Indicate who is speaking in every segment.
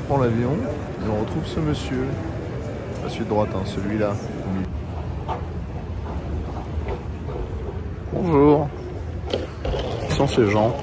Speaker 1: prend l'avion et on retrouve ce monsieur. Pas celui de droite, hein, celui-là. Bonjour. Qui sont ces gens?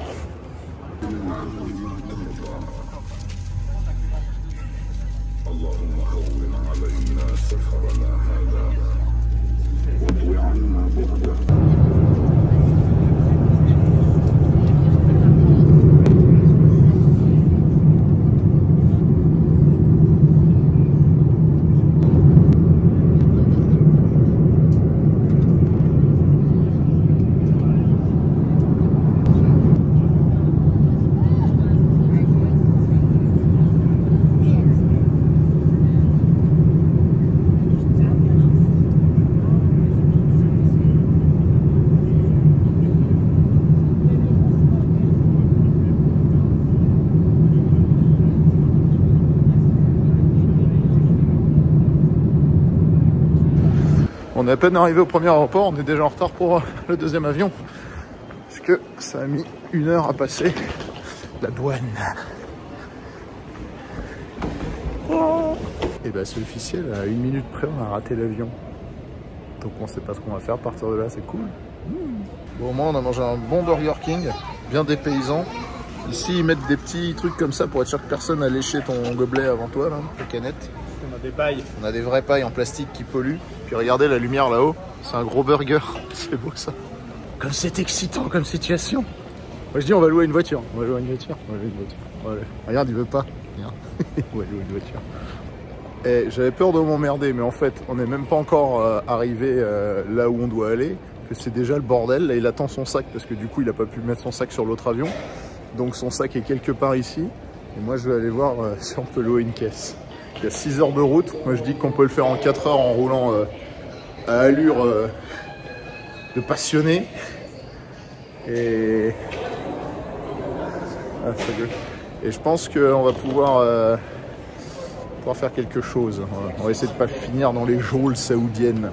Speaker 1: On est à peine arrivé au premier aéroport, on est déjà en retard pour le deuxième avion. Parce que ça a mis 1 heure à passer la douane. Oh. Et bah c'est officiel, à 1 minute près on a raté l'avion. Donc on sait pas ce qu'on va faire à partir de là, c'est cool. Bon, au moins on a mangé un bon Burger King, bien dépaysant. Ici ils mettent des petits trucs comme ça pour être sûr que personne n'a léché ton gobelet avant toi, là, les canettes.
Speaker 2: On a des pailles.
Speaker 1: On a des vraies pailles en plastique qui polluent. Puis regardez la lumière là-haut, c'est un gros burger. C'est beau ça. Comme c'est excitant comme situation. Moi je dis on va louer une voiture. On va louer une voiture. On va louer une voiture. Ouais. Regarde, il veut pas. Regarde. On va louer une voiture. Et j'avais peur de m'emmerder, mais en fait on n'est même pas encore arrivé là où on doit aller. Que c'est déjà le bordel. Là il attend son sac parce que du coup il a pas pu mettre son sac sur l'autre avion. Donc son sac est quelque part ici. Et moi je vais aller voir si on peut louer une caisse. Il y a 6 heures de route. Moi je dis qu'on peut le faire en 4 heures en roulant à allure de passionné. Et... Ah, et je pense qu'on va pouvoir faire quelque chose. On va essayer de ne pas finir dans les geôles saoudiennes.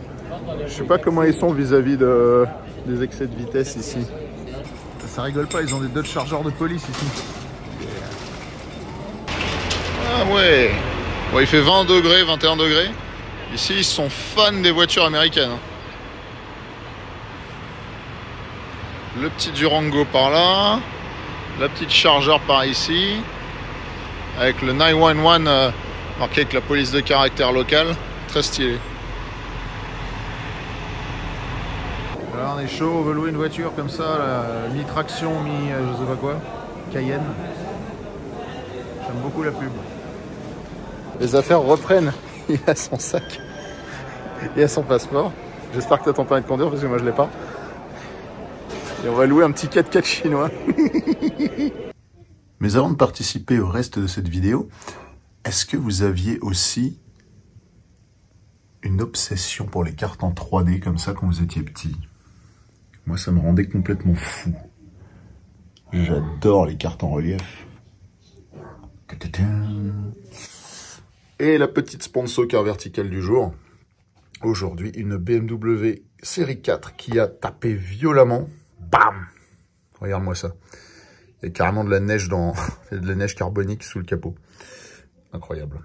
Speaker 1: Je sais pas comment ils sont vis-à-vis des excès de vitesse ici. Ça rigole pas, ils ont des Dodge Charger de police ici. Ah ouais. Bon, il fait 20 degrés, 21 degrés. Ici, ils sont fans des voitures américaines. Le petit Durango par là. La petite Charger par ici. Avec le 911 marqué avec la police de caractère locale. Très stylé. Alors on est chaud, on veut louer une voiture comme ça, mi-traction, je sais pas quoi. Cayenne. J'aime beaucoup la pub. Les affaires reprennent. Il a son sac. Il a son passeport. J'espère que tu as ton permis de conduire parce que moi je l'ai pas. Et on va louer un petit 4x4 chinois. Mais avant de participer au reste de cette vidéo, est-ce que vous aviez aussi une obsession pour les cartes en 3D comme ça quand vous étiez petit? Moi ça me rendait complètement fou. J'adore les cartes en relief. Et la petite sponsor car verticale du jour. Aujourd'hui, une BMW série 4 qui a tapé violemment. Bam! Regarde-moi ça. Il y a carrément de la neige de la neige carbonique sous le capot. Incroyable.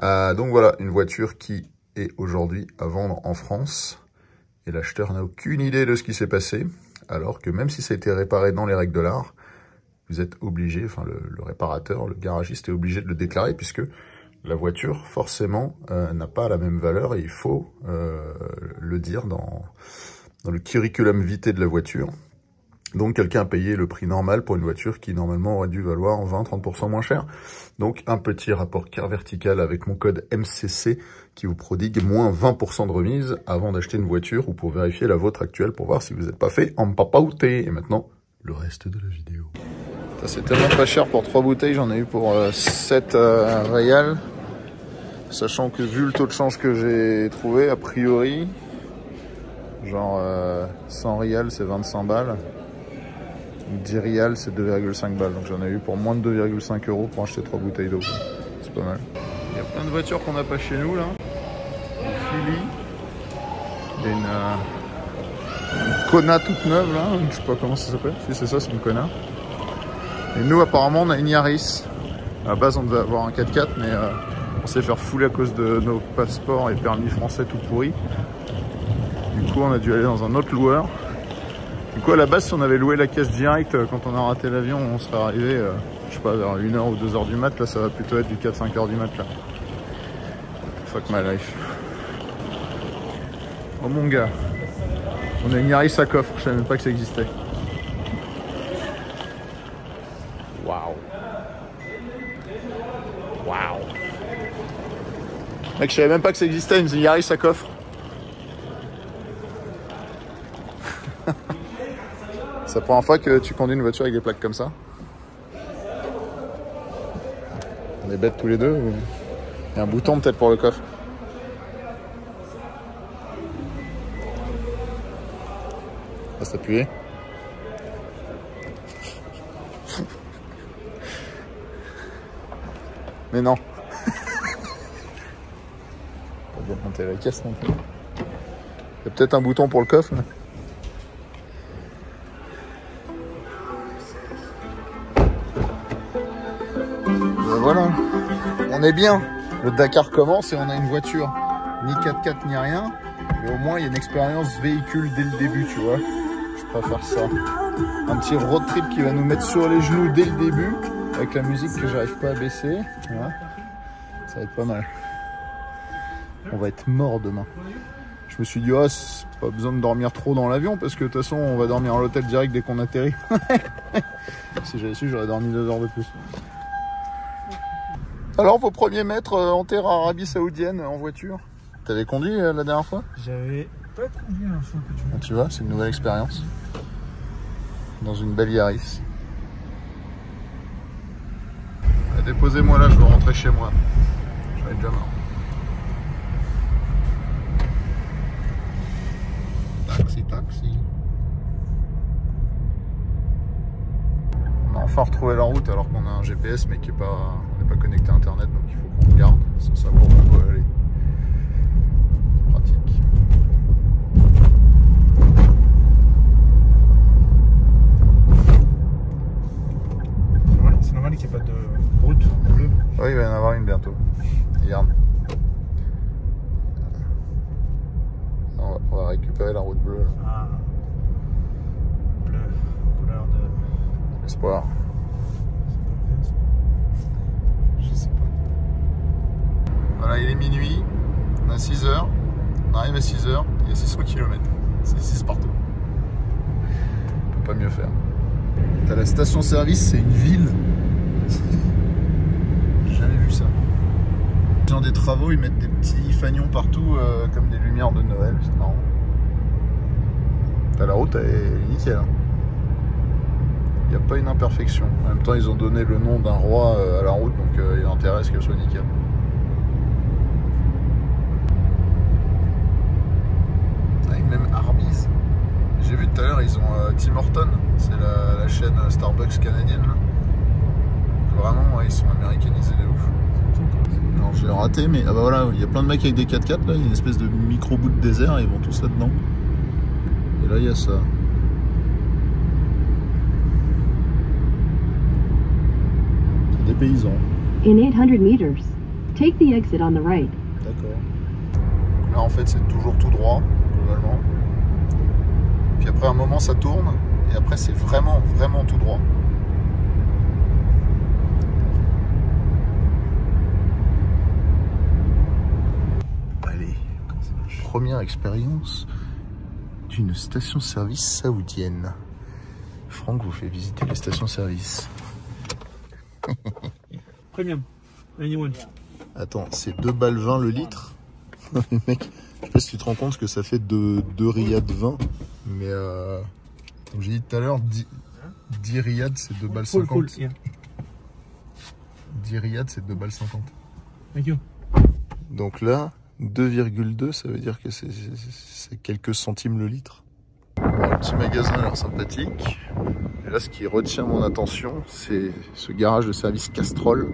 Speaker 1: Donc voilà, une voiture qui est aujourd'hui à vendre en France. Et l'acheteur n'a aucune idée de ce qui s'est passé. Alors que même si ça a été réparé dans les règles de l'art, vous êtes obligé, enfin le réparateur, le garagiste est obligé de le déclarer puisque la voiture, forcément, n'a pas la même valeur et il faut le dire dans le curriculum vitae de la voiture. Donc, quelqu'un a payé le prix normal pour une voiture qui, normalement, aurait dû valoir 20-30% moins cher. Donc, un petit rapport car vertical avec mon code MCC qui vous prodigue moins 20% de remise avant d'acheter une voiture ou pour vérifier la vôtre actuelle pour voir si vous n'êtes pas fait en papaouté. Et maintenant, le reste de la vidéo. C'est tellement pas cher pour 3 bouteilles, j'en ai eu pour 7 réals. Sachant que vu le taux de change que j'ai trouvé, a priori, genre 100 rials c'est 25 balles. 10 rials c'est 2,5 balles. Donc j'en ai eu pour moins de 2,5 € pour acheter 3 bouteilles d'eau. C'est pas mal. Il y a plein de voitures qu'on n'a pas chez nous là. Une Philly. Il y a une Kona toute neuve là. Je sais pas comment ça s'appelle. Si c'est ça, c'est une Kona. Et nous apparemment on a une Yaris. À la base, on devait avoir un 4x4, mais on s'est fait refouler à cause de nos passeports et permis français tout pourris. Du coup, on a dû aller dans un autre loueur. Du coup, à la base, si on avait loué la caisse directe, quand on a raté l'avion, on serait arrivé, je sais pas, vers 1h ou 2h du mat. Là, ça va plutôt être du 4-5h du mat, là. Fuck my life. Oh mon gars. On a une Yaris à coffre, je savais même pas que ça existait. Waouh. Waouh. Mec, je savais même pas que ça existait, une Yaris à coffre. C'est la première fois que tu conduis une voiture avec des plaques comme ça? On est bêtes tous les deux ou... Il y a un bouton peut-être pour le coffre. Ça s'appuyer. Mais non. Pas bien monter la caisse non plus. Il y a peut-être un bouton pour le coffre. Mais... Ben voilà. On est bien. Le Dakar commence et on a une voiture. Ni 4x4 ni rien. Mais au moins il y a une expérience véhicule dès le début, tu vois. Je préfère ça. Un petit road trip qui va nous mettre sur les genoux dès le début. Avec la musique que j'arrive pas à baisser. Voilà. Ça va être pas mal. On va être mort demain. Je me suis dit, oh, c'est pas besoin de dormir trop dans l'avion parce que de toute façon, on va dormir à l'hôtel direct dès qu'on atterrit. Si j'avais su, j'aurais dormi 2 heures de plus. Alors, vos premiers mètres en terre Arabie Saoudienne en voiture? T'avais conduit la dernière fois?
Speaker 2: J'avais pas conduit la fois que tu vois.
Speaker 1: Tu vois, c'est une nouvelle expérience. Dans une belle Yaris. Déposez-moi là, je veux rentrer chez moi. J'en ai déjà marre. Taxi, taxi. On a enfin retrouvé la route alors qu'on a un GPS mais qui est pas, on n'est pas connecté à internet, donc il faut qu'on regarde. Sans savoir où on doit aller. Pratique.
Speaker 2: C'est normal qu'il n'y ait pas de route bleue.
Speaker 1: Oui, il va y en avoir une bientôt. Regarde. On va récupérer la route bleue.
Speaker 2: Ah. Bleu, couleur de...
Speaker 1: Espoir.
Speaker 2: Je sais pas.
Speaker 1: Voilà, il est minuit. On a 6h. On arrive à 6h. Il y a 600 km. C'est 6 partout. On peut pas mieux faire. T'as la station-service, c'est une ville. J'ai jamais vu ça. Dans des travaux, ils mettent des petits fanions partout, comme des lumières de Noël, c'est marrant. La route, elle est nickel. Il n'y a pas une imperfection. En même temps, ils ont donné le nom d'un roi à la route, donc il a intérêt à ce qu'elle soit nickel. Avec même Arby's. J'ai vu tout à l'heure, ils ont Tim Hortons, c'est la chaîne Starbucks canadienne. Là. Vraiment, ouais, ils sont américanisés de ouf. Alors j'ai raté, mais ah bah voilà, il y a plein de mecs avec des 4x4 là, il y a une espèce de micro bout de désert et ils vont tous là-dedans. Et là il y a ça. C'est des paysans.
Speaker 3: In 800 meters, take the exit on the right.
Speaker 1: D'accord. Là en fait c'est toujours tout droit, globalement. Puis après un moment ça tourne, et après c'est vraiment tout droit. Première expérience d'une station-service saoudienne. Franck vous fait visiter les stations-service.
Speaker 2: Premium. Anyone.
Speaker 1: Attends, c'est 2 balles 20 le litre. Mec, je sais pas si tu te rends compte que ça fait 2 riyad 20. Mais comme j'ai dit tout à l'heure, 10 riyad c'est 2 balles 50.
Speaker 2: Cool, yeah.
Speaker 1: 10 riyad c'est 2 balles 50.
Speaker 2: Thank you.
Speaker 1: Donc là, 2,2, ça veut dire que c'est quelques centimes le litre. Bon, le petit magasin a l'air sympathique. Et là, ce qui retient mon attention, c'est ce garage de service Castrol.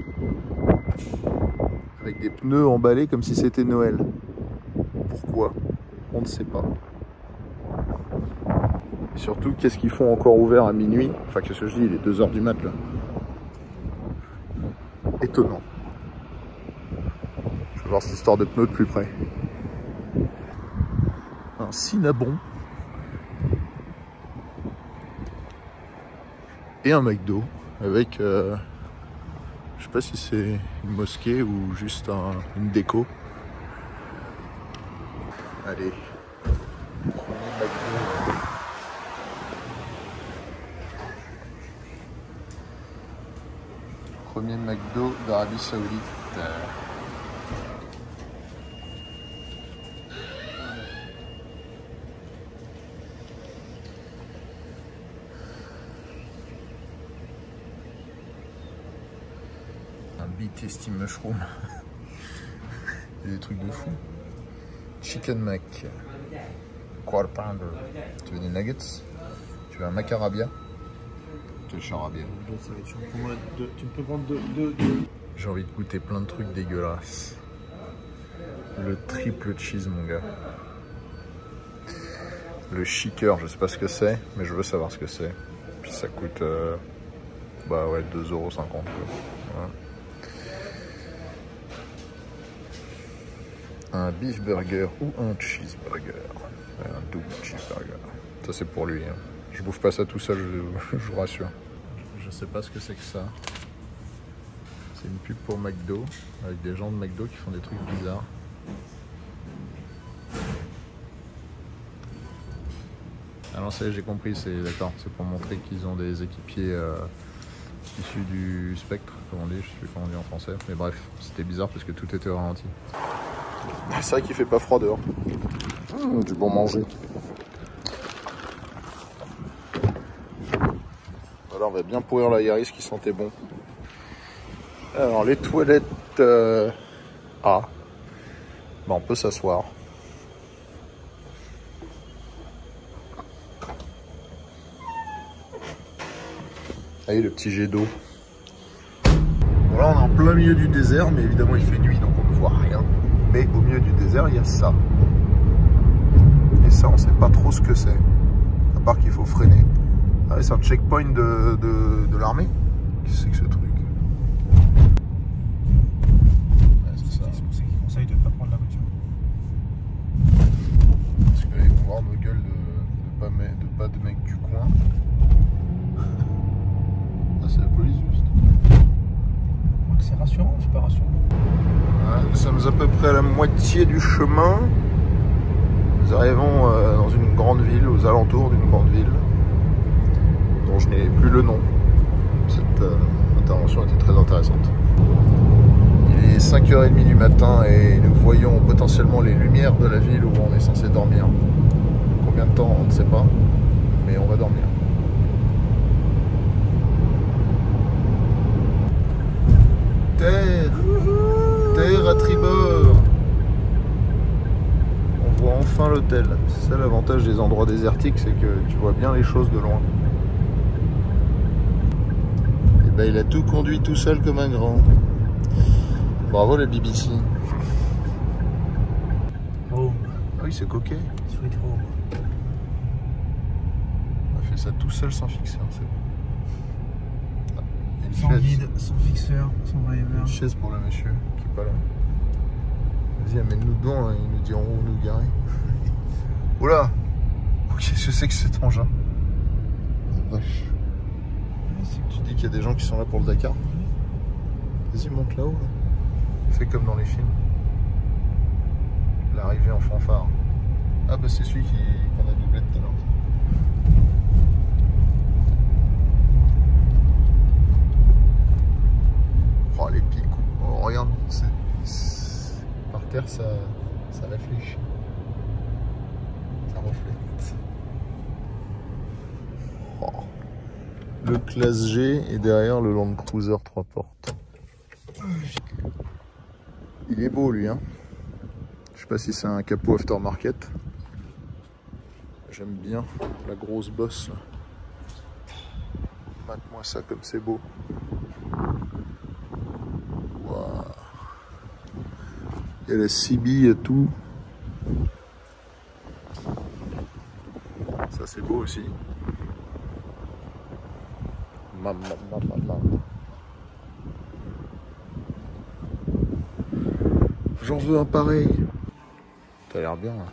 Speaker 1: Avec des pneus emballés comme si c'était Noël. Pourquoi? On ne sait pas. Et surtout, qu'est-ce qu'ils font encore ouvert à minuit? Enfin, qu'est-ce que je dis? Il est 2h du mat là. étonnant. Je vais voir cette histoire de pneus de plus près. Un Cinnabon. Et un McDo avec, je sais pas si c'est une mosquée ou juste une déco. Allez, premier McDo d'Arabie Saoudite. Un Big Tasty Mushroom. Il y a des trucs de fou. Chicken Mac. Quarter Pounder. Tu veux des nuggets? Tu veux un macarabia? Tu veux le charabia?
Speaker 2: Ça va être chiant pour moi. Tu peux prendre deux.
Speaker 1: J'ai envie de goûter plein de trucs dégueulasses. Le triple cheese, mon gars. Le shaker, je sais pas ce que c'est, mais je veux savoir ce que c'est. Puis ça coûte bah ouais, 2,50 €. Voilà. Un beef burger ou un cheeseburger. Un double cheeseburger. Ça c'est pour lui. Hein. Je bouffe pas ça tout seul, je vous rassure. Je sais pas ce que c'est que ça. C'est une pub pour McDo, avec des gens de McDo qui font des trucs bizarres. Ah non, ça y est, j'ai compris, c'est d'accord, c'est pour montrer qu'ils ont des équipiers issus du spectre, comme on dit, je sais plus comment on dit en français. Mais bref, c'était bizarre parce que tout était au ralenti. C'est vrai qu'il fait pas froid dehors. Du bon manger. Voilà, on va bien pourrir la Yaris qui sentait bon. Alors les toilettes A. Bah, on peut s'asseoir. Allez, le petit jet d'eau. Bon là on est en plein milieu du désert, mais évidemment il fait nuit donc on ne voit rien. Mais au milieu du désert il y a ça. Et ça on sait pas trop ce que c'est. À part qu'il faut freiner. Ah ouais, c'est un checkpoint de l'armée. Qu'est-ce que c'est que ce truc? Ouais, c'est ça.
Speaker 2: C'est pour ça qu'ils conseillent de ne pas prendre la voiture.
Speaker 1: Parce qu'ils vont voir nos gueules de pas de mecs du coin. Ah, c'est la police juste.
Speaker 2: C'est rassurant, c'est pas rassurant.
Speaker 1: Ouais, nous sommes à peu près à la moitié du chemin. Nous arrivons dans une grande ville, aux alentours d'une grande ville, dont je n'ai plus le nom. Cette intervention était très intéressante. Il est 5h30 du matin et nous voyons potentiellement les lumières de la ville où on est censé dormir. Combien de temps, on ne sait pas, mais on va dormir. Terre à tribord. On voit enfin l'hôtel. C'est ça l'avantage des endroits désertiques, c'est que tu vois bien les choses de loin. Et ben il a tout conduit tout seul comme un grand. Bravo la BBC.
Speaker 2: Home.
Speaker 1: Ah oui, c'est coquet.
Speaker 2: Sweet home.
Speaker 1: On a fait ça tout seul sans fixeur, c'est bon.
Speaker 2: Sans guide, sans fixeur, sans driver.
Speaker 1: Une chaise pour le monsieur qui est pas là. Vas-y, amène-nous dedans, hein, ils nous diront où nous garer. Oula! Qu'est-ce que c'est que cet engin? La vache. Tu dis qu'il y a des gens qui sont là pour le Dakar? Vas-y, monte là-haut. Là. Fais comme dans les films. L'arrivée en fanfare. Ah bah c'est celui qu'on a doublé tout à l'heure. Oh les pics. Oh regarde, par terre ça réfléchit. Ça reflète. Oh. Le classe G est derrière le Land Cruiser 3 portes. Il est beau lui hein. Je sais pas si c'est un capot aftermarket. J'aime bien la grosse bosse. Mate-moi ça comme c'est beau. Wow. Il y a la CB et tout. Ça c'est beau aussi. j'en veux un pareil. T'as l'air bien là.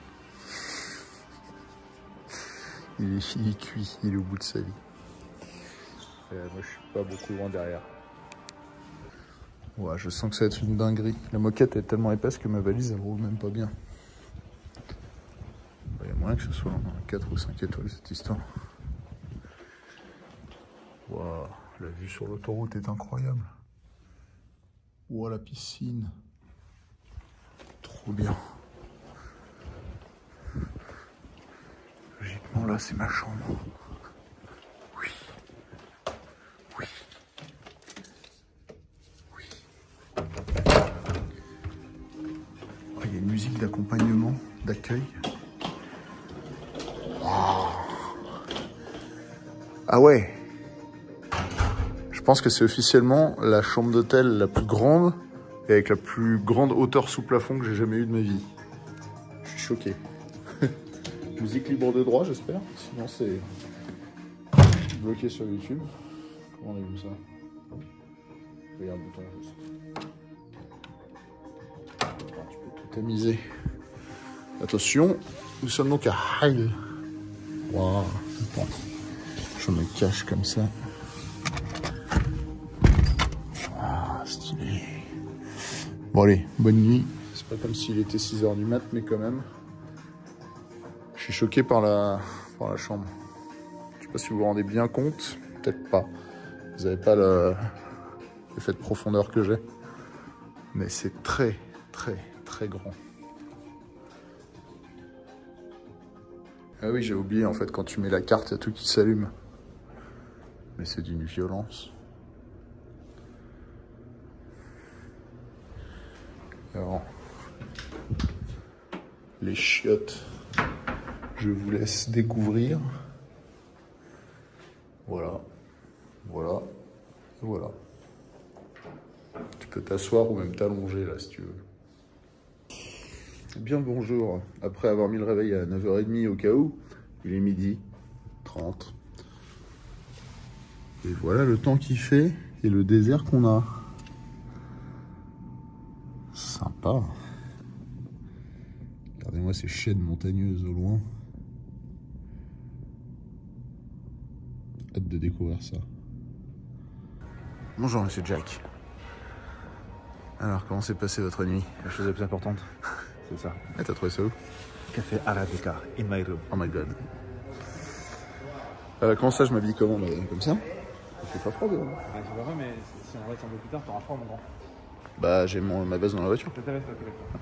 Speaker 1: Il est cuit, il est au bout de sa vie. Moi je suis pas beaucoup loin derrière. Ouais, je sens que ça va être une dinguerie. La moquette est tellement épaisse que ma valise elle roule même pas bien. Il y a moyen que ce soit un 4 ou 5 étoiles cette histoire. Waouh, la vue sur l'autoroute est incroyable. Waouh, la piscine. Trop bien. Logiquement là c'est ma chambre. Oui. Oui. Oui. Oh, il y a une musique d'accompagnement, d'accueil. Ah ouais. Je pense que c'est officiellement la chambre d'hôtel la plus grande et avec la plus grande hauteur sous plafond que j'ai jamais eue de ma vie. Je suis choqué. Musique libre de droit, j'espère. Sinon, c'est bloqué sur YouTube. Comment on allume ça? Il y a un bouton juste. Alors, tu peux tout tamiser. Attention, nous sommes donc à Haïl. Waouh. Attends. Je me cache comme ça. Ah, stylé. Bon allez, bonne nuit. C'est pas comme s'il était 6 h du mat, mais quand même. Je suis choqué par la chambre. Je sais pas si vous vous rendez bien compte. Peut-être pas. Vous n'avez pas l'effet de profondeur que j'ai. Mais c'est très, très, très grand. Ah oui, j'ai oublié, en fait, quand tu mets la carte, il y a tout qui s'allume. Mais c'est d'une violence. Alors, les chiottes, je vous laisse découvrir. Voilà, voilà, voilà. Tu peux t'asseoir ou même t'allonger là si tu veux. Bien bonjour, après avoir mis le réveil à 9 h 30 au cas où, il est 12h30. Et voilà le temps qu'il fait et le désert qu'on a. Sympa. Regardez-moi ces chaînes montagneuses au loin. Hâte de découvrir ça. Bonjour monsieur Jack. Alors comment s'est passée votre nuit?
Speaker 2: La chose la plus importante, c'est ça.
Speaker 1: Ah, t'as trouvé ça où?
Speaker 2: Café Arabica, in my room.
Speaker 1: Oh my god. Comment ça je m'habille comment? Comme ça? Il fait pas froid dehors.
Speaker 2: Bah, c'est pas vrai, mais si on reste un peu plus tard, t'auras froid, mon grand.
Speaker 1: Bah j'ai ma veste dans la voiture.
Speaker 2: C'est ta veste, ok, d'accord.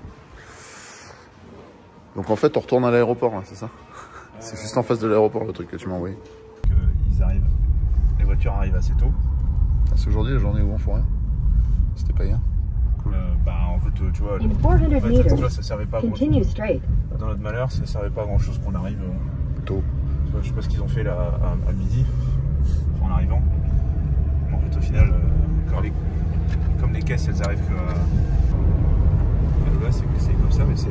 Speaker 1: Donc en fait on retourne à l'aéroport là, c'est ça? C'est juste en face de l'aéroport le truc que tu m'as envoyé.
Speaker 2: Ils arrivent, les voitures arrivent assez tôt.
Speaker 1: Ah, c'est aujourd'hui la journée où on fait rien? C'était pas hier?
Speaker 2: Cool. Bah en fait, tu vois,
Speaker 3: In 400 meters,
Speaker 2: ça servait pas à grand chose.
Speaker 3: continue straight.
Speaker 2: Dans notre malheur, ça servait pas à grand chose qu'on arrive
Speaker 1: Tôt.
Speaker 2: Je sais pas ce qu'ils ont fait là à midi, en arrivant. Mais en fait, au final, comme les caisses, elles arrivent que à l'ouest, c'est comme ça, mais c'est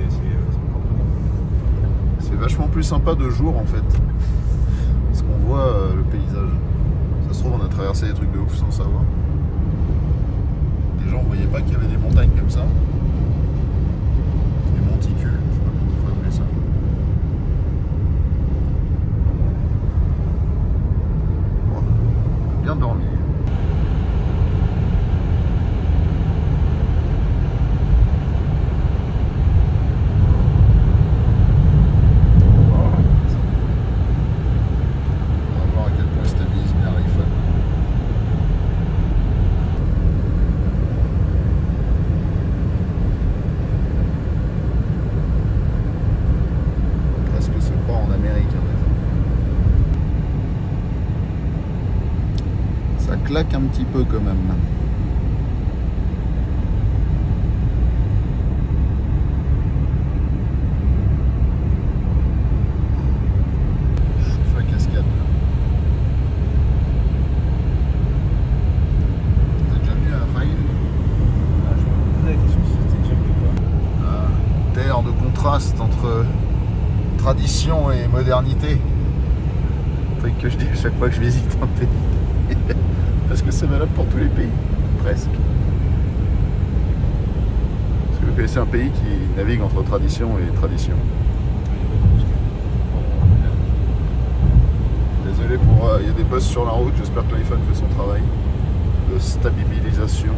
Speaker 1: C'est vachement plus sympa de jour en fait. Parce qu'on voit le paysage. Ça se trouve on a traversé des trucs de ouf sans savoir. Les gens ne voyaient pas qu'il y avait des montagnes comme ça. Des monticules, je sais pas comment il faut appeler ça. Bon. Bien dormi. Claque un petit peu quand même. Chauffe la cascade. T'as déjà vu à Raïl?
Speaker 2: je me posais la question si c'était déjà vu ou pas.
Speaker 1: Terre de contraste entre tradition et modernité. Un truc que je dis à chaque fois que je visite un pays. Parce que c'est valable pour tous les pays, presque. Parce que connaissez un pays qui navigue entre tradition et tradition. Désolé pour... il y a des buzz sur la route, j'espère que l'iPhone fait son travail de stabilisation.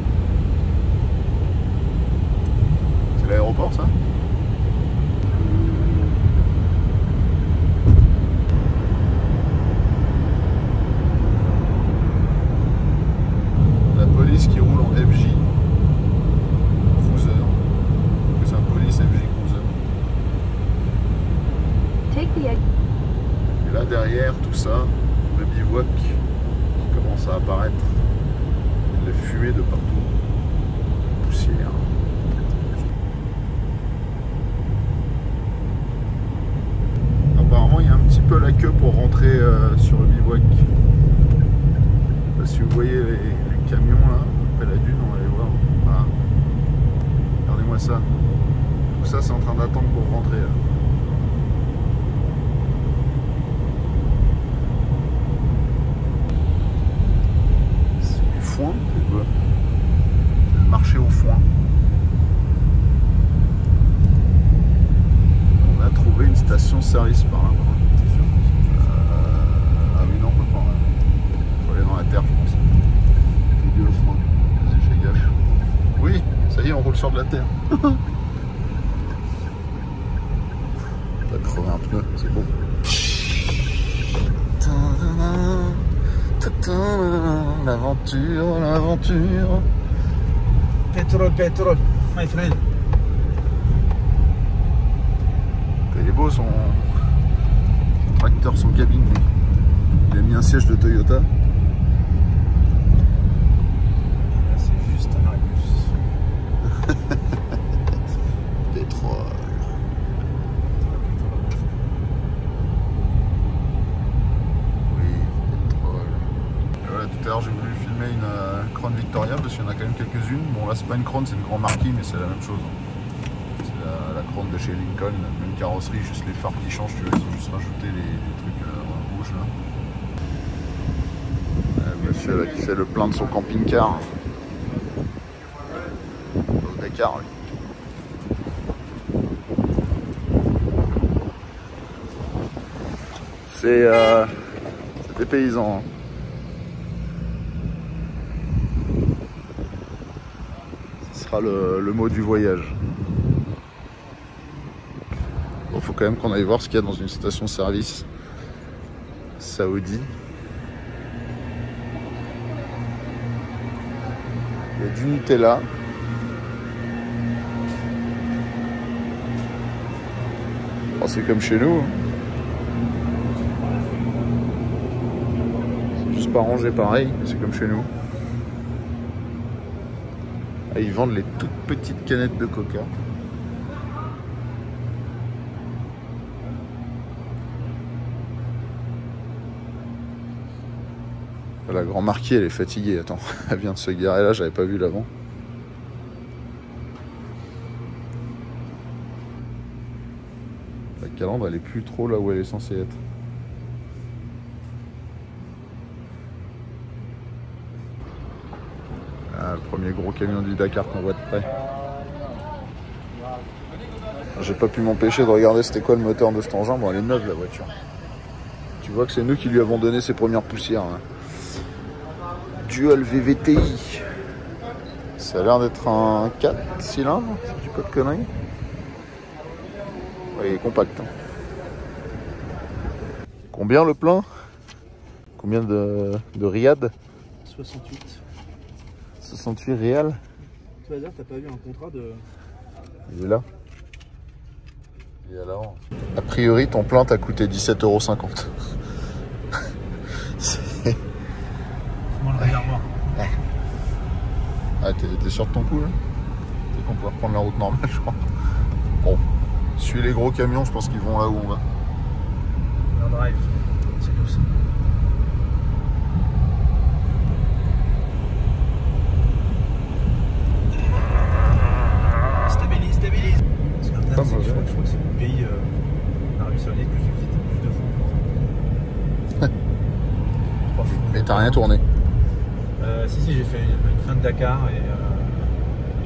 Speaker 1: C'est l'aéroport ça? La police qui roule en FJ Cruiser. C'est un police FJ Cruiser.
Speaker 3: Take the exit.
Speaker 1: Et là derrière tout ça, le bivouac qui commence à apparaître. Les fumées de partout. Poussière. Apparemment il y a un petit peu la queue pour rentrer sur le bivouac. Si vous voyez les camions là, après la dune, on va les voir. Voilà. Regardez-moi ça. Tout ça c'est en train d'attendre pour rentrer là. C'est du foin, c'est quoi? C'est le marché au foin. On a trouvé une station-service par là. Ah oui, non, on peut pas. Faut aller dans la terre, je pense. C'est le foin. Vas-y, fais gaffe. Oui, ça y est, on roule sur de la terre. On va crever un pneu, c'est beau. L'aventure, l'aventure.
Speaker 2: Pétrole, pétrole, my friend.
Speaker 1: Il est beau son tracteur, son cabine. Il a mis un siège de Toyota.
Speaker 2: Là, c'est juste un Airbus.
Speaker 1: Pétrole. Oui, pétrole. Et voilà, tout à l'heure j'ai voulu filmer une Crown Victoria parce qu'il y en a quand même quelques-unes. Bon là c'est pas une Crown, c'est une Grand Marquis, mais c'est la même chose. C'est la Crown de chez Lincoln, même carrosserie, juste les phares qui changent, tu vois, ils ont juste rajouté les trucs rouges là. Le monsieur là qui fait le plein de son camping-car. Au Dakar, lui. C'est des paysans. Hein. Ce sera le mot du voyage. Bon, faut quand même qu'on aille voir ce qu'il y a dans une station-service saoudi. Il y a du Nutella. Oh, c'est comme chez nous. C'est juste pas rangé pareil, mais c'est comme chez nous. Ah, ils vendent les toutes petites canettes de coca. La Grand Marquis, elle est fatiguée. Attends, elle vient de se garer là, j'avais pas vu l'avant. La calandre, elle est plus trop là où elle est censée être. Ah, le premier gros camion du Dakar qu'on voit de près. J'ai pas pu m'empêcher de regarder c'était quoi le moteur de cet engin. Bon, elle est neuve la voiture. Tu vois que c'est nous qui lui avons donné ses premières poussières. Hein. Dual VVTI. Ça a l'air d'être un 4 cylindres, si je dis pas de conneries. Ouais, il est compact. Hein. Combien le plein? Combien de riad?
Speaker 2: 68.
Speaker 1: 68 réal.
Speaker 2: Tu vas dire, t'as pas vu un contrat de...
Speaker 1: Il est là. Il est à l'avant. A priori, ton plein t'a coûté 17,50 €. C'est...
Speaker 2: Comment le réservoir?
Speaker 1: Ah, t'es sûr de ton coup là? C'est qu'on peut reprendre la route normale, je crois. Bon, suis les gros camions, je pense qu'ils vont là où on va.
Speaker 2: Un drive, c'est douce. Stabilise, stabilise. Parce qu'un
Speaker 1: Pas
Speaker 2: je
Speaker 1: mauvais.
Speaker 2: crois que c'est le pays d'Arabie Saoudite que j'ai visité plus de fois. 3 fois.
Speaker 1: Mais t'as rien tourné.
Speaker 2: Si, j'ai fait une fin de Dakar et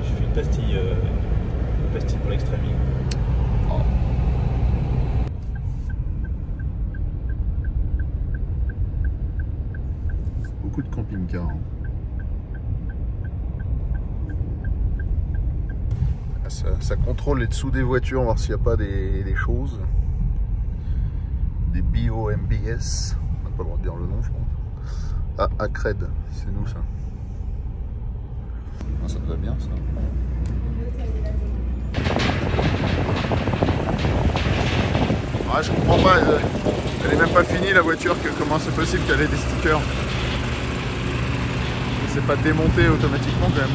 Speaker 2: j'ai fait une pastille pastille pour l'extrémie.
Speaker 1: Oh. Beaucoup de camping-cars. Hein. Ça contrôle les dessous des voitures, voir s'il n'y a pas des choses. Des BOMBS. On n'a pas le droit de dire le nom, je crois. Ah, Acred, c'est nous ça. Ah, ça nous va bien ça. Ah, je comprends pas, elle est même pas finie la voiture, comment c'est possible qu'elle ait des stickers? C'est pas démonté automatiquement quand même.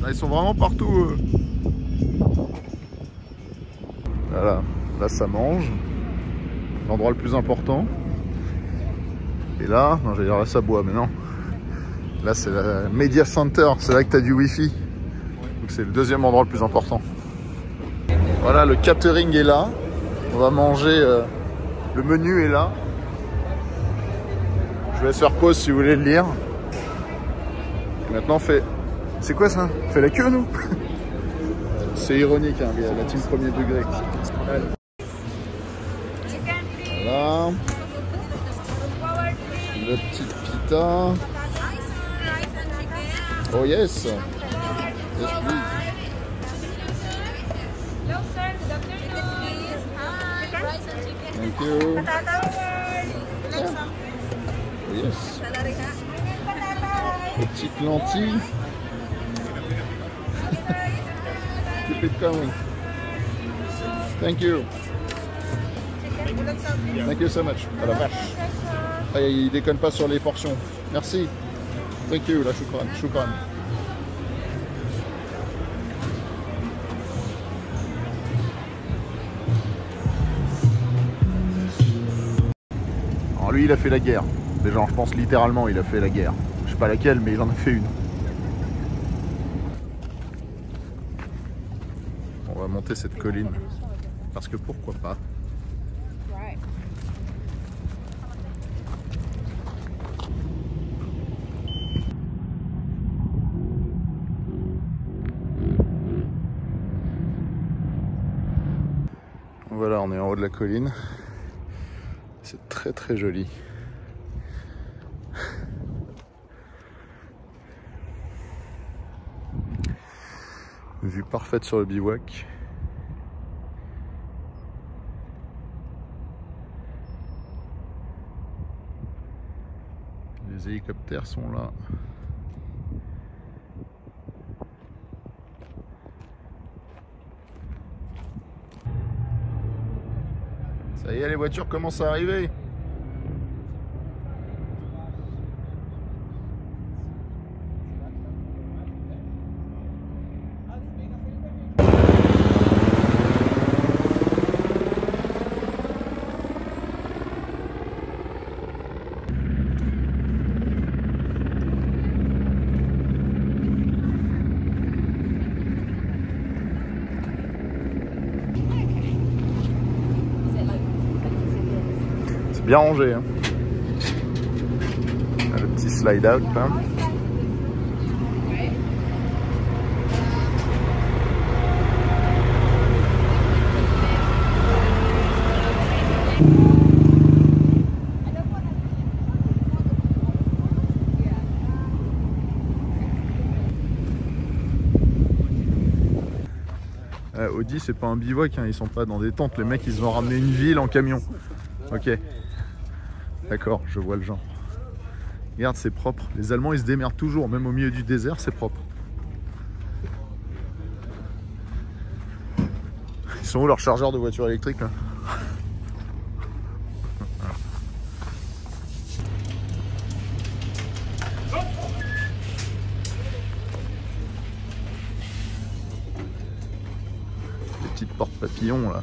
Speaker 1: Là, ils sont vraiment partout. Voilà, là ça mange. L'endroit le plus important. Et là, non, j'allais dire là ça boit, mais non. Là c'est la Media Center, c'est là que tu as du Wi-Fi. Donc c'est le deuxième endroit le plus important. Voilà, le catering est là. On va manger, le menu est là. Je vous laisse faire pause si vous voulez le lire. Et maintenant on fait... C'est quoi ça? On fait la queue nous? C'est ironique, hein, la team premier degré. Voilà. Le petit pita. Oh yes. Yes, please. Thank you. Oh yes. Petite lentille. Keep it coming. Thank you. Thank you so much. Ah la vache. Ah, il déconne pas sur les portions. Merci. Thank you, la choukran. Choukran. Alors lui, il a fait la guerre. Déjà, je pense littéralement, il a fait la guerre. Je sais pas laquelle, mais il en a fait une. On va monter cette colline. Parce que pourquoi pas. Voilà, on est en haut de la colline. C'est très très joli. Vue parfaite sur le bivouac. Les hélicoptères sont là. Ça y est, les voitures commencent à arriver. Bien rangé, hein. Le petit slide out là. Audi, c'est pas un bivouac, hein. Ils sont pas dans des tentes, les mecs ils ont ramené une ville en camion. Ok. D'accord, je vois le genre. Regarde, c'est propre. Les Allemands, ils se démerdent toujours. Même au milieu du désert, c'est propre. Ils sont où leurs chargeurs de voitures électriques là? Les petites portes papillons là.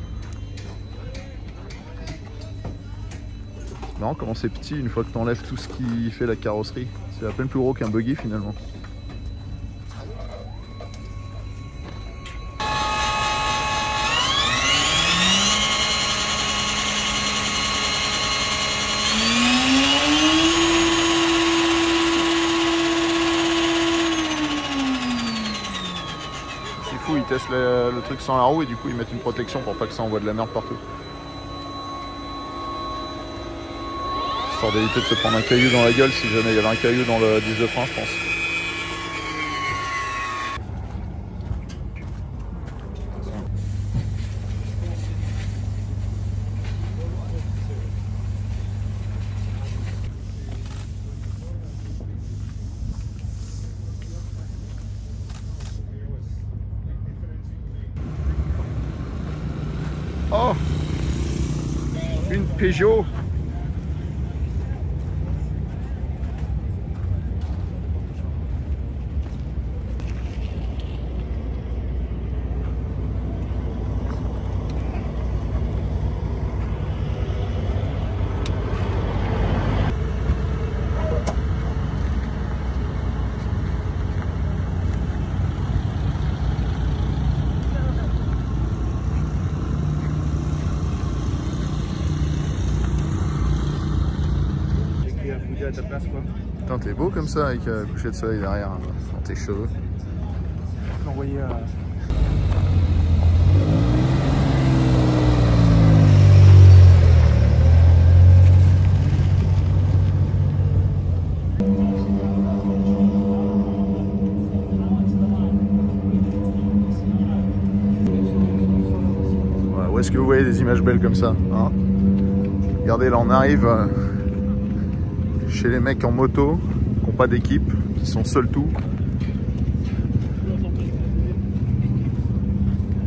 Speaker 1: C'est marrant comment c'est petit une fois que tu enlèves tout ce qui fait la carrosserie. C'est à peine plus gros qu'un buggy finalement. fous, ils testent le truc sans la roue et du coup ils mettent une protection pour pas que ça envoie de la merde partout. Histoire d'éviter de se prendre un caillou dans la gueule si jamais il y avait un caillou dans le disque de frein, je pense. Oh, une Peugeot.
Speaker 2: À ta place, quoi.
Speaker 1: Putain, t'es beau comme ça avec un coucher de soleil derrière dans tes cheveux.
Speaker 2: L'envoyer à...
Speaker 1: Ouais, où est-ce que vous voyez des images belles comme ça, hein? Regardez, là on arrive chez les mecs en moto qui n'ont pas d'équipe, qui sont seuls tout,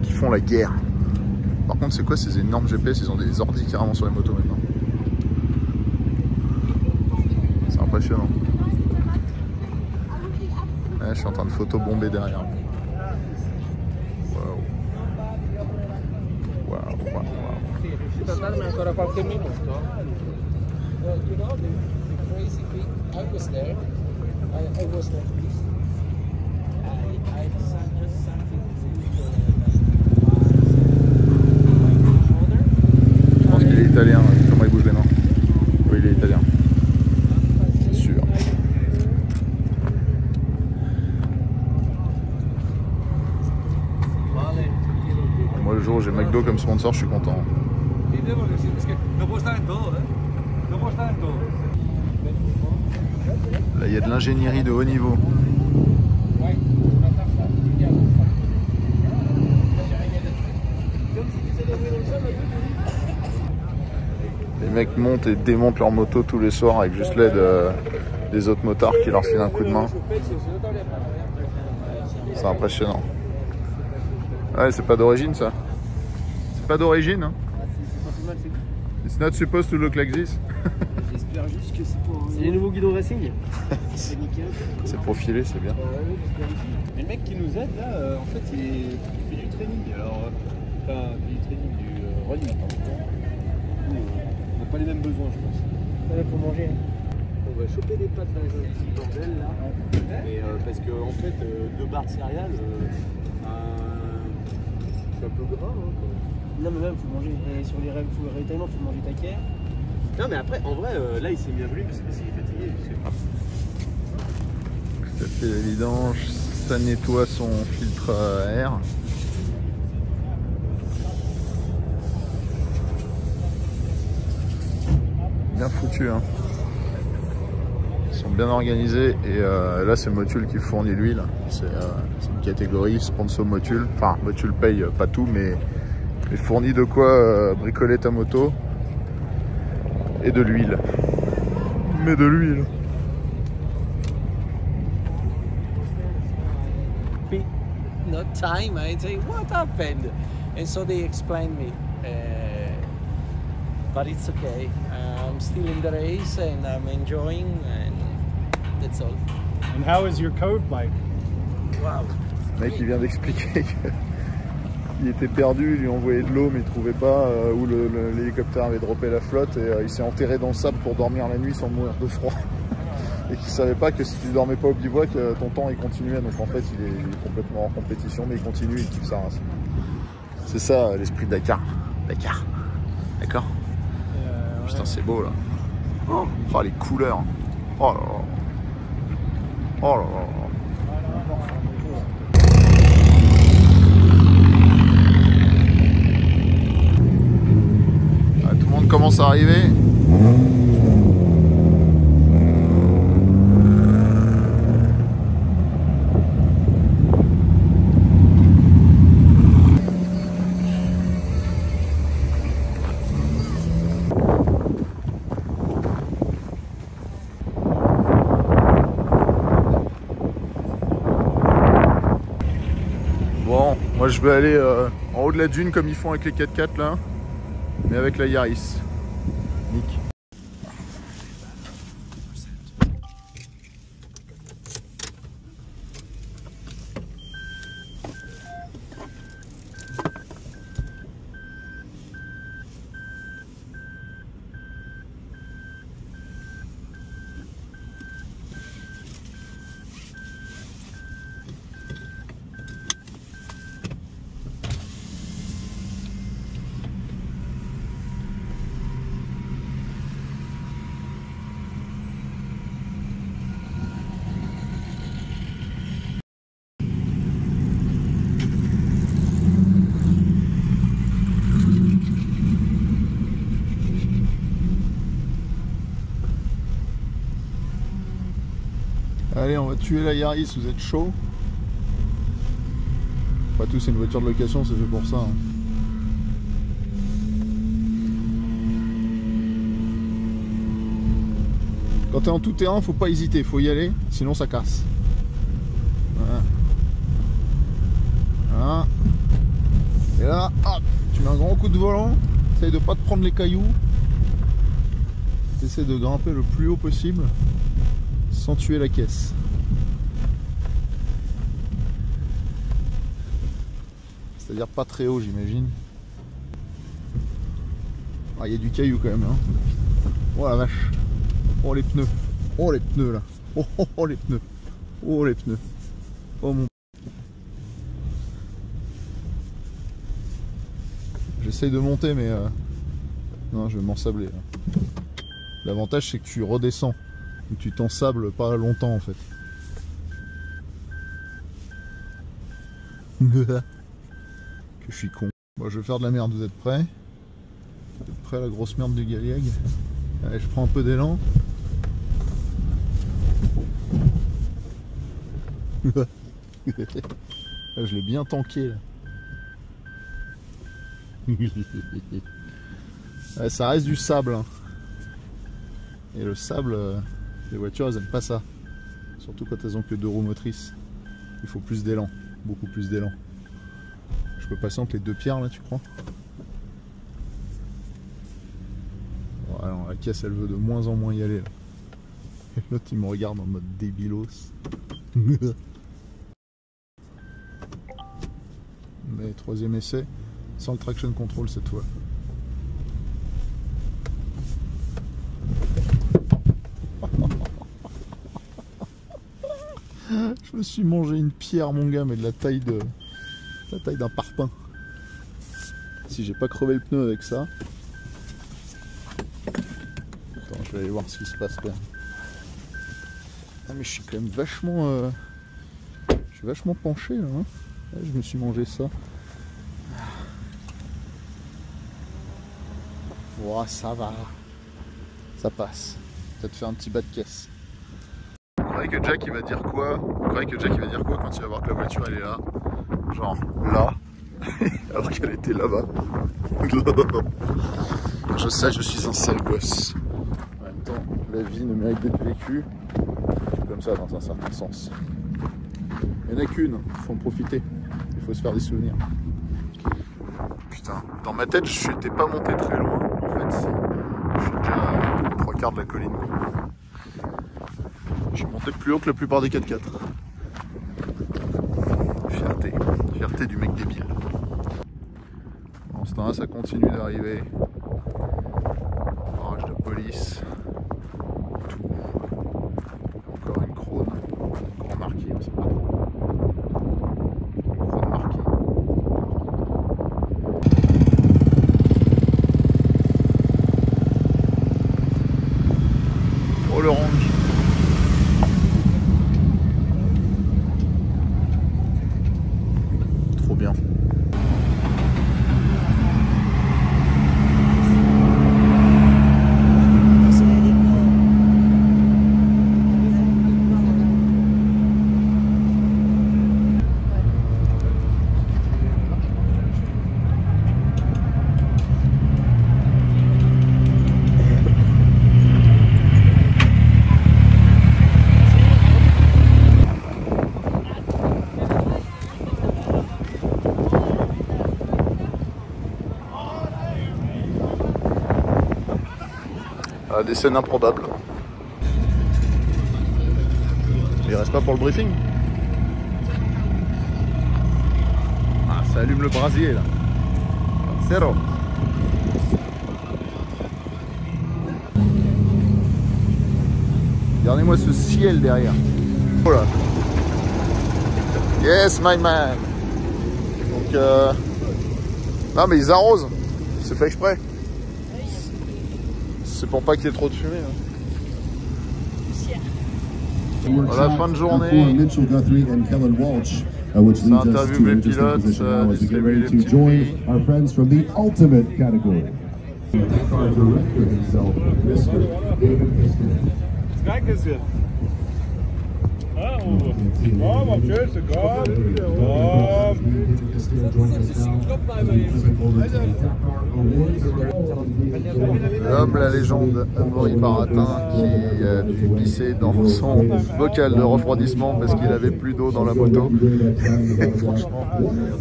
Speaker 1: qui font la guerre. Par contre, c'est quoi ces énormes GPS? Ils ont des ordis carrément sur les motos maintenant. C'est impressionnant. Ouais, je suis en train de photobomber derrière. Waouh. Waouh, waouh, waouh.
Speaker 4: Darmi ancora qualche minuto. You know, the crazy thing, I was there. I was there. I just something
Speaker 1: Je pense qu'il est italien, comment il bouge les mains. Oui, il est italien. C'est sûr. Moi, le jour où j'ai McDo comme sponsor, je suis content. Là, il y a de l'ingénierie de haut niveau. Les mecs montent et démontent leur moto tous les soirs avec juste l'aide des autres motards qui leur filent un coup de main. C'est impressionnant. Ouais, c'est pas d'origine ça. C'est pas d'origine, hein. It's not supposed to look like this.
Speaker 4: J'espère juste que c'est pour... C'est les nouveaux guidons racing. C'est nickel.
Speaker 1: C'est profilé, c'est bien.
Speaker 2: Mais le mec qui nous aide là, en fait, il fait du training. Alors, enfin, du training, du running. On n'a pas les mêmes besoins, je pense.
Speaker 4: Il faut manger.
Speaker 2: On va choper des pâtes dans les petits bordel là. Et parce que en fait, 2 barres de céréales, c'est un peu gras. Hein, quoi.
Speaker 4: Non mais même faut manger. Et sur les rêves, faut tellement faut manger taquet.
Speaker 2: Non mais après, en vrai, là il s'est bien voulu parce qu'il est fatigué.
Speaker 1: Ça fait la vidange, ça nettoie son filtre à air. Bien foutu, hein. Ils sont bien organisés et là c'est Motul qui fournit l'huile. C'est une catégorie sponsor Motul. Enfin, Motul paye pas tout, mais fournit de quoi bricoler ta moto et de l'huile. Mais de l'huile.
Speaker 4: No time, I say what happened, and so they explained me. But it's okay. I'm still in the race and I'm enjoying, and that's all.
Speaker 5: And how is your cove bike?
Speaker 4: Wow.
Speaker 1: Le mec il vient d'expliquer qu'il était perdu, il lui envoyait de l'eau mais il trouvait pas où l'hélicoptère avait droppé la flotte et il s'est enterré dans le sable pour dormir la nuit sans mourir de froid. Et qu'il savait pas que si tu dormais pas au bivouac, ton temps il continuait. Donc en fait il est complètement hors compétition mais il continue, il kiffe sa race. C'est ça l'esprit de Dakar. Dakar. D'accord. Putain c'est beau là. Oh les couleurs. Oh là là. Oh là là. commence à arriver. Bon, moi je vais aller en haut de la dune comme ils font avec les 4x4 là, mais avec la Yaris. Nick. Allez, on va tuer la Yaris, vous êtes chaud? Pas tout, c'est une voiture de location, c'est fait pour ça. Hein. Quand t'es en tout terrain, faut pas hésiter, faut y aller, sinon ça casse. Voilà. Voilà. Et là, hop, tu mets un grand coup de volant, essaye de pas te prendre les cailloux. Essaye de grimper le plus haut possible. Sans tuer la caisse. C'est-à-dire pas très haut, j'imagine. Ah, il y a du caillou quand même. Hein. Oh la vache. Oh les pneus. Oh les pneus là. Oh, oh, oh les pneus. Oh les pneus. Oh mon. J'essaye de monter mais non, je vais m'ensabler. L'avantage c'est que tu redescends. Tu t'ensables pas longtemps en fait. Que je suis con. Bon, je vais faire de la merde, vous êtes prêts? Vous êtes prêts à la grosse merde du Galiag? Allez, je prends un peu d'élan. Là, je l'ai bien tanké là. Ouais, ça reste du sable. Hein. Et le sable... les voitures elles aiment pas ça, surtout quand elles ont que 2 roues motrices. Il faut plus d'élan, beaucoup plus d'élan. Je peux passer entre les 2 pierres là, tu crois? Bon, alors, la caisse elle veut de moins en moins y aller là. Et l'autre il me regarde en mode débilos. Mais 3e essai, sans le traction control cette fois. Je me suis mangé une pierre mon gars, mais de la taille d'un parpaing. Si j'ai pas crevé le pneu avec ça. Attends, je vais aller voir ce qui se passe là. Ah mais je suis quand même vachement je suis vachement penché là, hein. Là, je me suis mangé ça. Oh, ça va. Ça passe. Peut-être faire un petit bas de caisse. Vous croyez que Jack il va dire quoi? Vous croyez que Jack il va dire quoi quand il va voir que la voiture elle est là? Genre là, alors qu'elle était là-bas. Je sais, je suis un sale gosse. En même temps, la vie ne mérite d'être vécue comme ça dans un certain sens. Il n'y en a qu'une, il faut en profiter. Il faut se faire des souvenirs. Putain, dans ma tête, je n'étais pas monté très loin. En fait, je suis déjà à 3/4 de la colline. Je suis monté plus haut que la plupart des 4x4. Fierté. Fierté du mec débile. En ce temps-là, ça continue d'arriver. Barrage de police. Tout. Encore une crône. Grand marquis, on sait pas trop. Une crône marquis. Oh le range. Trop bien. Ah, des scènes improbables. Il reste pas pour le briefing. Ah, ça allume le brasier là. Zéro. Regardez-moi ce ciel derrière. Oh là. Yes, my man. Donc, non, mais ils arrosent. C'est fait exprès. C'est pour pas qu'il y ait trop de fumée. Hein. À la fin de journée, ça interviewe les pilotes, distribue les petits prix.
Speaker 6: Our friends from the ultimate category.
Speaker 1: L'homme, la légende, Amaury Baratin, qui a dû pisser dans son bocal de refroidissement parce qu'il avait plus d'eau dans la moto. Et franchement,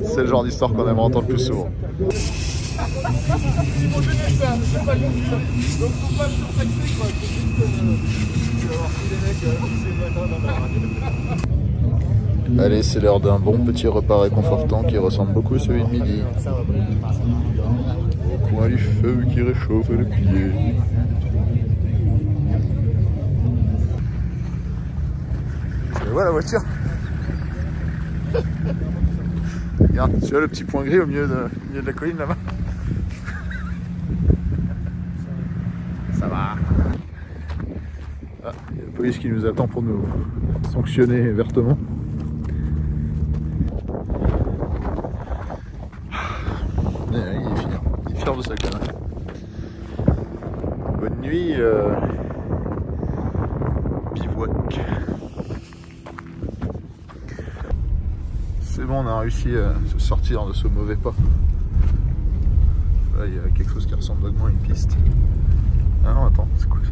Speaker 1: c'est le genre d'histoire qu'on aimerait entendre le plus souvent. Allez, c'est l'heure d'un bon petit repas réconfortant qui ressemble beaucoup à celui de midi. Au coin du feu qui réchauffe les pieds. Et voilà la voiture. Regarde, tu vois le petit point gris au milieu de la colline là-bas. Ça va. Ah, il y a la police qui nous attend pour nous sanctionner vertement. Il est fier de ça quand même. Bonne nuit, bivouac. C'est bon, on a réussi à se sortir de ce mauvais pas. Là, il y a quelque chose qui ressemble vaguement à une piste. Ah non, attends, c'est quoi ça?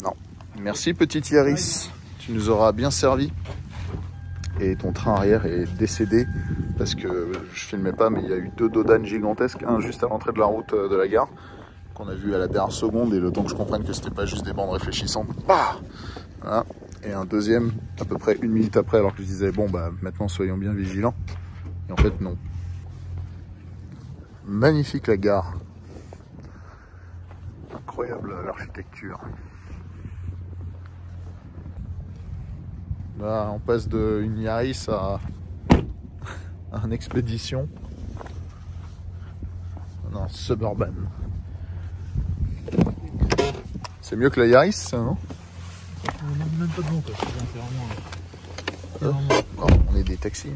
Speaker 1: Non, merci petite Yaris, tu nous auras bien servi. Et ton train arrière est décédé parce que je filmais pas, mais il y a eu 2 dodanes gigantesques, un juste à l'entrée de la route de la gare qu'on a vu à la dernière seconde, et le temps que je comprenne que c'était pas juste des bandes réfléchissantes, bah voilà. Et un deuxième à peu près 1 minute après, alors que je disais bon bah maintenant soyons bien vigilants, et en fait non. Magnifique la gare, incroyable l'architecture. Là, on passe d'une Yaris à un Expédition. Non, Suburban. C'est mieux que la Yaris, ça, non?
Speaker 5: Même pas de bon, quoi. C'est vraiment...
Speaker 1: On est des taxis.